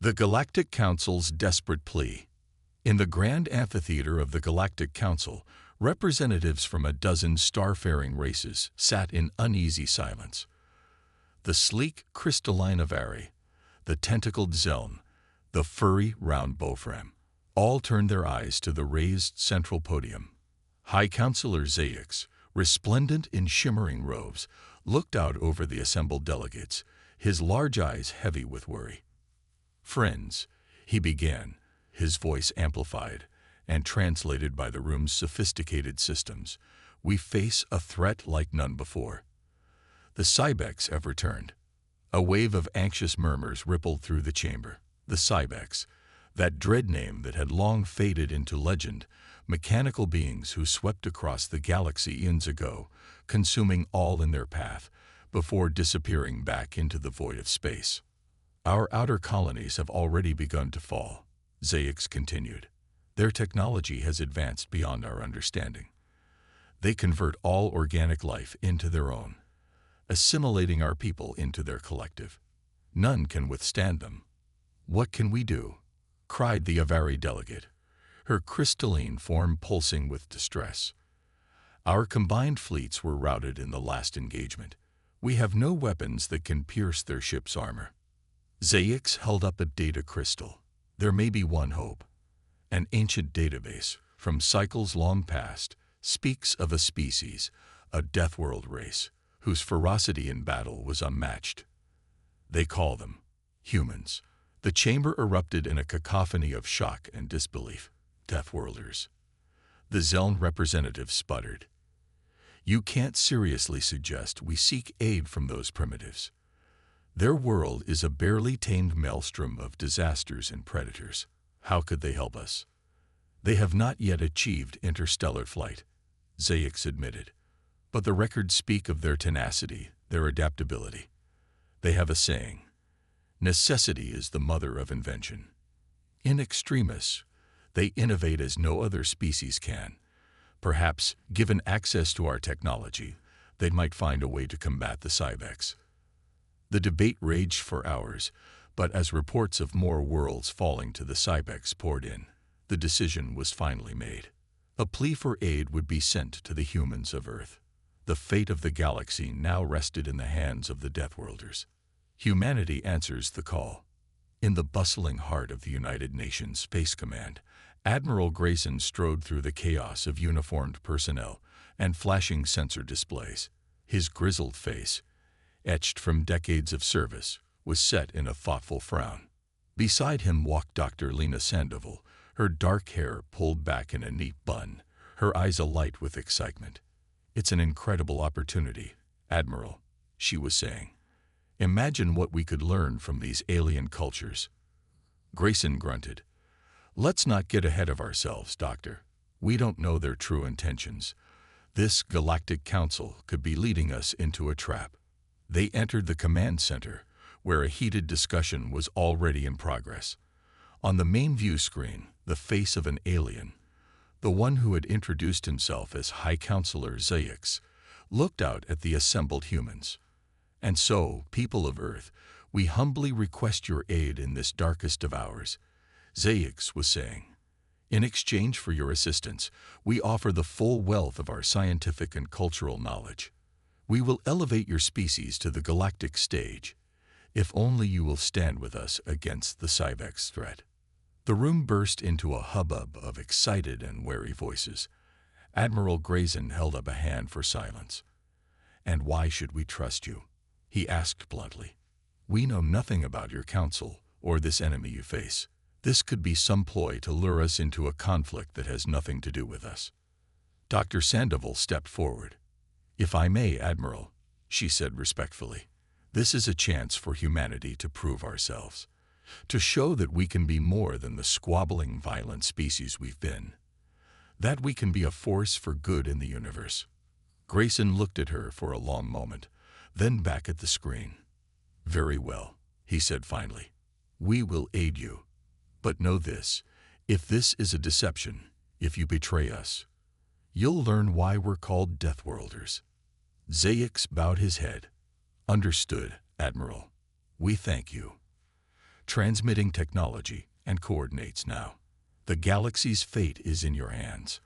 The Galactic Council's desperate plea. In the grand amphitheater of the Galactic Council, representatives from a dozen starfaring races sat in uneasy silence. The sleek, crystalline Avari, the tentacled Zeln, the furry, round Bofram, all turned their eyes to the raised central podium. High Counselor Zayix, resplendent in shimmering robes, looked out over the assembled delegates, his large eyes heavy with worry. "Friends," he began, his voice amplified and translated by the room's sophisticated systems, "we face a threat like none before. The Cybex have returned." A wave of anxious murmurs rippled through the chamber. The Cybex, that dread name that had long faded into legend, mechanical beings who swept across the galaxy eons ago, consuming all in their path, before disappearing back into the void of space. "Our outer colonies have already begun to fall," Zayix continued. "Their technology has advanced beyond our understanding. They convert all organic life into their own, assimilating our people into their collective. None can withstand them." "What can we do?" cried the Avari delegate, her crystalline form pulsing with distress. "Our combined fleets were routed in the last engagement. We have no weapons that can pierce their ship's armor." Zayix held up a data crystal. "There may be one hope. An ancient database, from cycles long past, speaks of a species, a Deathworld race, whose ferocity in battle was unmatched. They call them humans." The chamber erupted in a cacophony of shock and disbelief. "Deathworlders." The Zeln representative sputtered. "You can't seriously suggest we seek aid from those primitives. Their world is a barely tamed maelstrom of disasters and predators. How could they help us?" "They have not yet achieved interstellar flight," Zayix admitted. "But the records speak of their tenacity, their adaptability. They have a saying, 'Necessity is the mother of invention.' In extremis, they innovate as no other species can. Perhaps, given access to our technology, they might find a way to combat the Cybex." The debate raged for hours, but as reports of more worlds falling to the Cybex poured in, the decision was finally made. A plea for aid would be sent to the humans of Earth. The fate of the galaxy now rested in the hands of the Deathworlders. Humanity answers the call. In the bustling heart of the United Nations Space Command, Admiral Grayson strode through the chaos of uniformed personnel and flashing sensor displays. His grizzled face, etched from decades of service, was set in a thoughtful frown. Beside him walked Dr. Lena Sandoval, her dark hair pulled back in a neat bun, her eyes alight with excitement. "It's an incredible opportunity, Admiral," she was saying. "Imagine what we could learn from these alien cultures." Grayson grunted. "Let's not get ahead of ourselves, Doctor. We don't know their true intentions. This Galactic Council could be leading us into a trap." They entered the command center, where a heated discussion was already in progress. On the main view screen, the face of an alien, the one who had introduced himself as High Counselor Zayix, looked out at the assembled humans. "And so, people of Earth, we humbly request your aid in this darkest of hours," Zayix was saying. "In exchange for your assistance, we offer the full wealth of our scientific and cultural knowledge. We will elevate your species to the galactic stage, if only you will stand with us against the Cybex threat." The room burst into a hubbub of excited and wary voices. Admiral Grayson held up a hand for silence. "And why should we trust you?" he asked bluntly. "We know nothing about your council or this enemy you face. This could be some ploy to lure us into a conflict that has nothing to do with us." Dr. Sandoval stepped forward. "If I may, Admiral," she said respectfully, "this is a chance for humanity to prove ourselves, to show that we can be more than the squabbling, violent species we've been, that we can be a force for good in the universe." Grayson looked at her for a long moment, then back at the screen. "Very well," he said finally. "We will aid you. But know this, if this is a deception, if you betray us, you'll learn why we're called Deathworlders." Zayix bowed his head. "Understood, Admiral. We thank you." transmitting technology and coordinates now. The galaxy's fate is in your hands.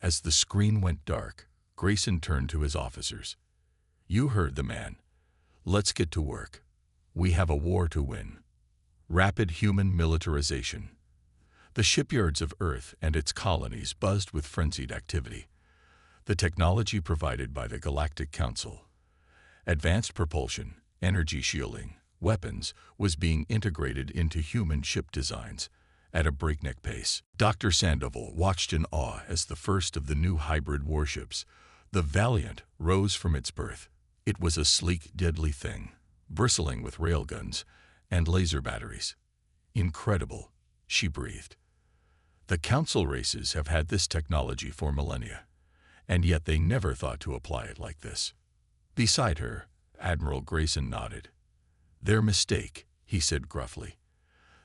As the screen went dark, Grayson turned to his officers. You heard the man. Let's get to work. We have a war to win. Rapid human militarization. The shipyards of Earth and its colonies buzzed with frenzied activity. The technology provided by the Galactic Council, advanced propulsion, energy shielding, weapons, was being integrated into human ship designs at a breakneck pace. Dr. Sandoval watched in awe as the first of the new hybrid warships, the Valiant, rose from its berth. It was a sleek, deadly thing, bristling with railguns and laser batteries. Incredible, she breathed. The Council races have had this technology for millennia, and yet they never thought to apply it like this. Beside her, Admiral Grayson nodded. Their mistake, he said gruffly.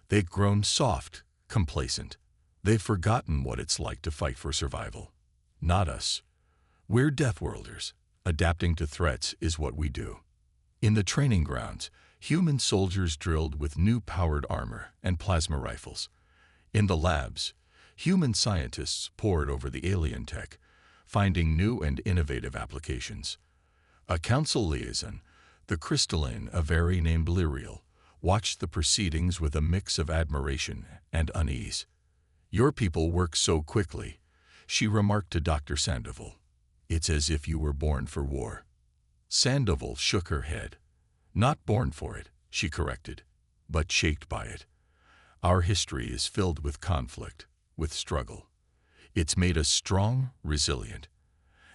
They've grown soft, complacent. They've forgotten what it's like to fight for survival. Not us. We're Deathworlders. Adapting to threats is what we do. In the training grounds, human soldiers drilled with new powered armor and plasma rifles. In the labs, human scientists pored over the alien tech, finding new and innovative applications. A council liaison, the crystalline Avari named Lyriel, watched the proceedings with a mix of admiration and unease. Your people work so quickly, she remarked to Dr. Sandoval. It's as if you were born for war. Sandoval shook her head. Not born for it, she corrected, but shaped by it. Our history is filled with conflict, with struggle. It's made us strong, resilient.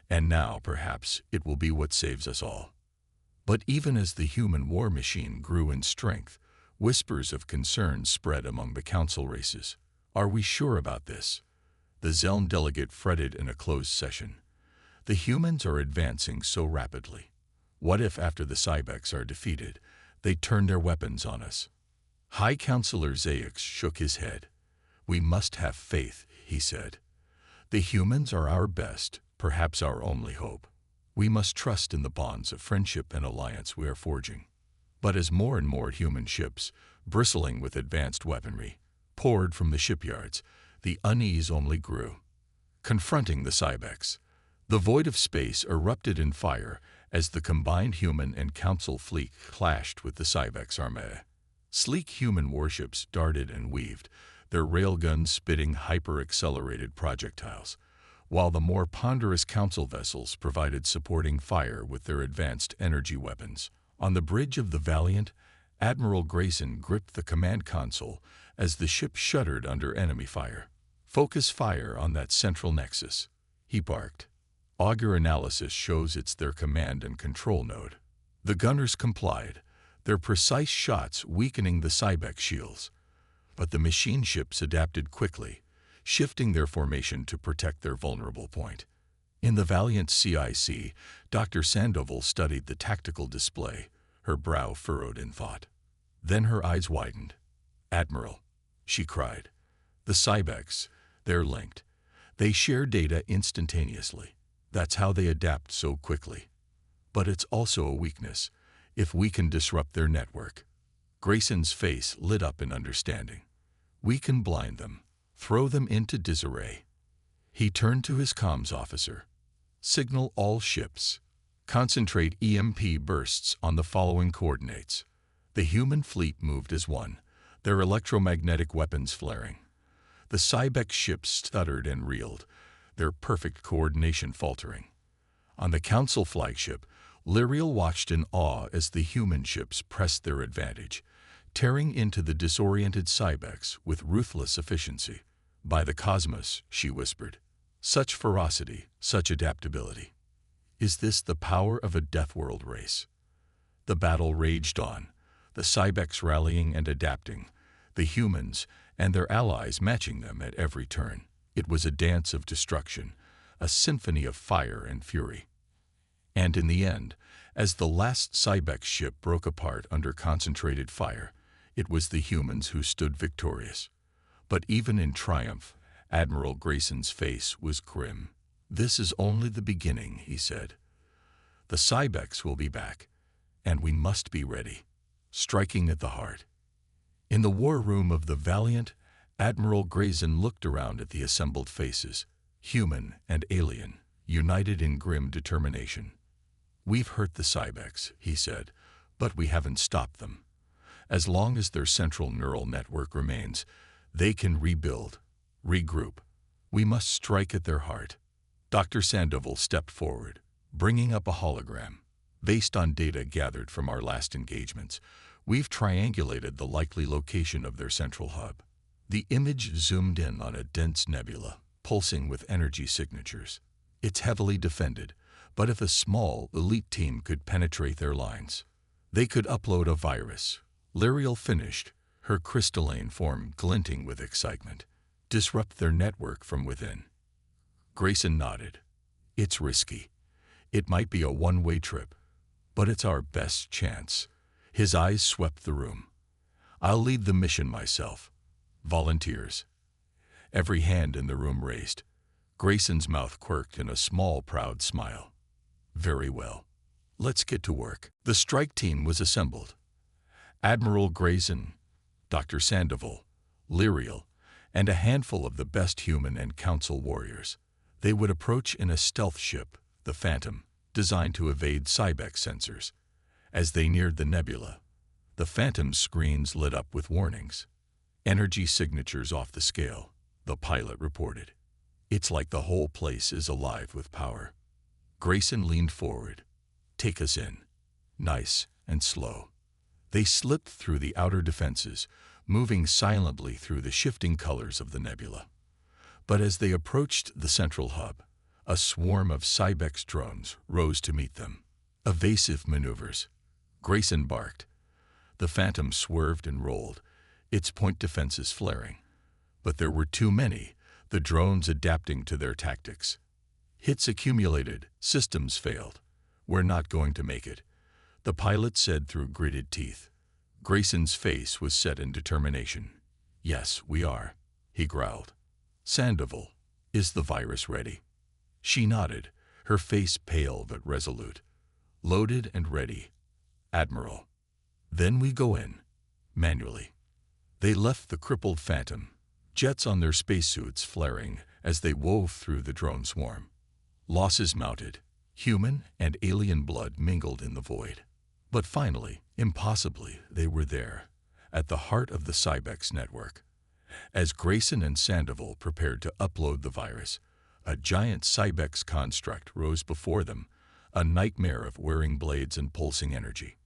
And now, perhaps, it will be what saves us all. But even as the human war machine grew in strength, whispers of concern spread among the council races. Are we sure about this? The Zeln delegate fretted in a closed session. The humans are advancing so rapidly. What if, after the Cybex are defeated, they turn their weapons on us? High Counselor Zayx shook his head. We must have faith, he said. The humans are our best, perhaps our only hope. We must trust in the bonds of friendship and alliance we are forging. But as more and more human ships, bristling with advanced weaponry, poured from the shipyards, the unease only grew. Confronting the Cybex, the void of space erupted in fire as the combined human and council fleet clashed with the Cybex armée. Sleek human warships darted and weaved, their railguns spitting hyper-accelerated projectiles, while the more ponderous council vessels provided supporting fire with their advanced energy weapons. On the bridge of the Valiant, Admiral Grayson gripped the command console as the ship shuddered under enemy fire. Focus fire on that central nexus, he barked. Augur analysis shows it's their command and control node. The gunners complied, their precise shots weakening the Cybex shields. But the machine ships adapted quickly, shifting their formation to protect their vulnerable point. In the Valiant CIC, Dr. Sandoval studied the tactical display, her brow furrowed in thought. Then her eyes widened. Admiral, she cried. The Cybex, they're linked. They share data instantaneously. That's how they adapt so quickly. But it's also a weakness, if we can disrupt their network. Grayson's face lit up in understanding. We can blind them, throw them into disarray. He turned to his comms officer. Signal all ships. Concentrate EMP bursts on the following coordinates. The human fleet moved as one, their electromagnetic weapons flaring. The Cybex ships stuttered and reeled, their perfect coordination faltering. On the Council flagship, Lyriel watched in awe as the human ships pressed their advantage, tearing into the disoriented Cybex with ruthless efficiency. By the cosmos, she whispered. Such ferocity, such adaptability. Is this the power of a Deathworld race? The battle raged on, the Cybex rallying and adapting, the humans and their allies matching them at every turn. It was a dance of destruction, a symphony of fire and fury. And in the end, as the last Cybex ship broke apart under concentrated fire, it was the humans who stood victorious. But even in triumph, Admiral Grayson's face was grim. This is only the beginning, he said. The Cybex will be back, and we must be ready, striking at the heart. In the war room of the Valiant, Admiral Grayson looked around at the assembled faces, human and alien, united in grim determination. "We've hurt the Cybex," he said, "but we haven't stopped them. As long as their central neural network remains, they can rebuild, regroup. We must strike at their heart." Dr. Sandoval stepped forward, bringing up a hologram. "Based on data gathered from our last engagements, we've triangulated the likely location of their central hub." The image zoomed in on a dense nebula, pulsing with energy signatures. "It's heavily defended, but if a small, elite team could penetrate their lines, they could upload a virus." Lyriel finished, her crystalline form glinting with excitement. "Disrupt their network from within." Grayson nodded. "It's risky. It might be a one-way trip, but it's our best chance." His eyes swept the room. "I'll lead the mission myself. Volunteers?" Every hand in the room raised. Grayson's mouth quirked in a small, proud smile. "Very well. Let's get to work." The strike team was assembled. Admiral Grayson, Dr. Sandoval, Lyriel, and a handful of the best human and council warriors. They would approach in a stealth ship, the Phantom, designed to evade Cybex sensors. As they neared the nebula, the Phantom's screens lit up with warnings. "Energy signatures off the scale," the pilot reported. "It's like the whole place is alive with power." Grayson leaned forward. "Take us in. Nice and slow." They slipped through the outer defenses, moving silently through the shifting colors of the nebula. But as they approached the central hub, a swarm of Cybex drones rose to meet them. "Evasive maneuvers," Grayson barked. The Phantom swerved and rolled, its point defenses flaring. But there were too many, the drones adapting to their tactics. "Hits accumulated, systems failed. We're not going to make it," the pilot said through gritted teeth. Grayson's face was set in determination. "Yes, we are," he growled. "Sandoval, is the virus ready?" She nodded, her face pale but resolute. "Loaded and ready, Admiral." "Then we go in, manually." They left the crippled Phantom, jets on their spacesuits flaring as they wove through the drone swarm. Losses mounted. Human and alien blood mingled in the void. But finally, impossibly, they were there, at the heart of the Cybex network. As Grayson and Sandoval prepared to upload the virus, a giant Cybex construct rose before them, a nightmare of whirring blades and pulsing energy.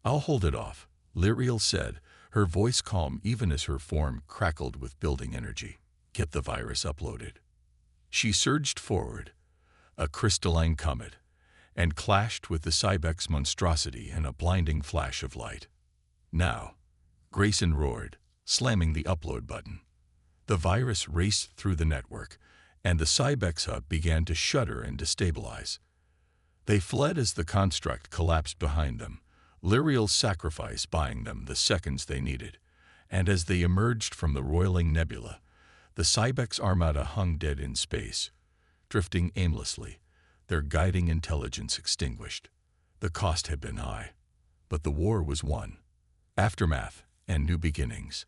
"I'll hold it off," Lyriel said, her voice calm even as her form crackled with building energy. "Get the virus uploaded." She surged forward, a crystalline comet, and clashed with the Cybex monstrosity in a blinding flash of light. "Now," Grayson roared, slamming the upload button. The virus raced through the network, and the Cybex hub began to shudder and destabilize. They fled as the construct collapsed behind them, Lyriel's sacrifice buying them the seconds they needed. And as they emerged from the roiling nebula, the Cybex armada hung dead in space, drifting aimlessly, their guiding intelligence extinguished. The cost had been high, but the war was won. Aftermath and new beginnings.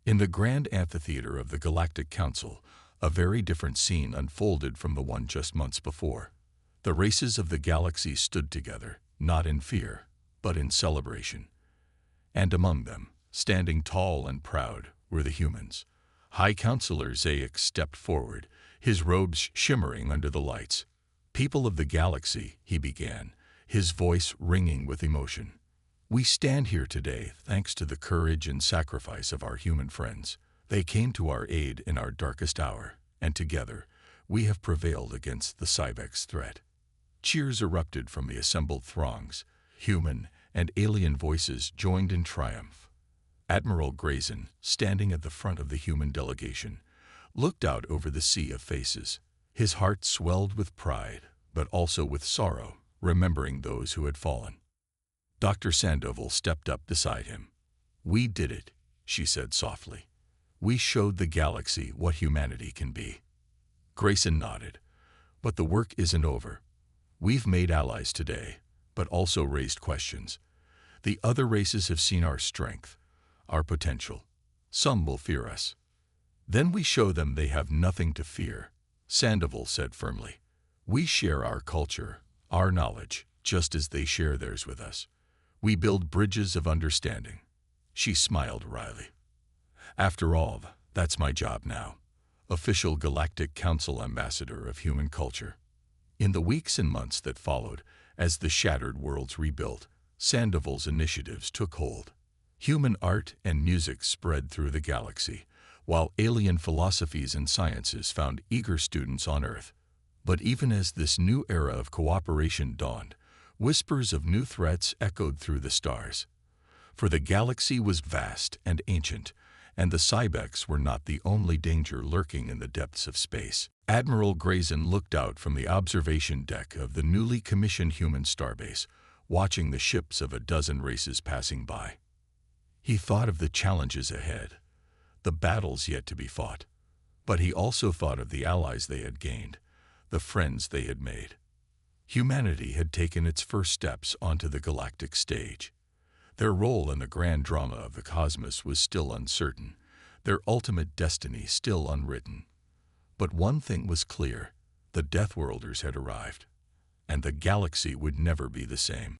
In the grand amphitheater of the Galactic Council, a very different scene unfolded from the one just months before. The races of the galaxy stood together, not in fear, but in celebration. And among them, standing tall and proud, were the humans. High Counselor Zayac stepped forward, his robes shimmering under the lights. "People of the galaxy," he began, his voice ringing with emotion. "We stand here today thanks to the courage and sacrifice of our human friends. They came to our aid in our darkest hour, and together we have prevailed against the Cybex threat." Cheers erupted from the assembled throngs. Human and alien voices joined in triumph. Admiral Grayson, standing at the front of the human delegation, looked out over the sea of faces. His heart swelled with pride, but also with sorrow, remembering those who had fallen. Dr. Sandoval stepped up beside him. "We did it," she said softly. "We showed the galaxy what humanity can be." Grayson nodded. "But the work isn't over. We've made allies today, but also raised questions. The other races have seen our strength, our potential. Some will fear us. Then we show them they have nothing to fear, Sandoval said firmly. We share our culture, our knowledge, just as they share theirs with us. We build bridges of understanding. She smiled wryly. After all, that's my job now. Official Galactic Council Ambassador of Human Culture. In the weeks and months that followed, as the shattered worlds rebuilt, Sandoval's initiatives took hold. Human art and music spread through the galaxy, while alien philosophies and sciences found eager students on Earth. But even as this new era of cooperation dawned, whispers of new threats echoed through the stars. For the galaxy was vast and ancient, and the Cybex were not the only danger lurking in the depths of space. Admiral Grayson looked out from the observation deck of the newly commissioned human starbase, watching the ships of a dozen races passing by. He thought of the challenges ahead, the battles yet to be fought. But he also thought of the allies they had gained, the friends they had made. Humanity had taken its first steps onto the galactic stage. Their role in the grand drama of the cosmos was still uncertain, their ultimate destiny still unwritten. But one thing was clear: the Deathworlders had arrived, and the galaxy would never be the same.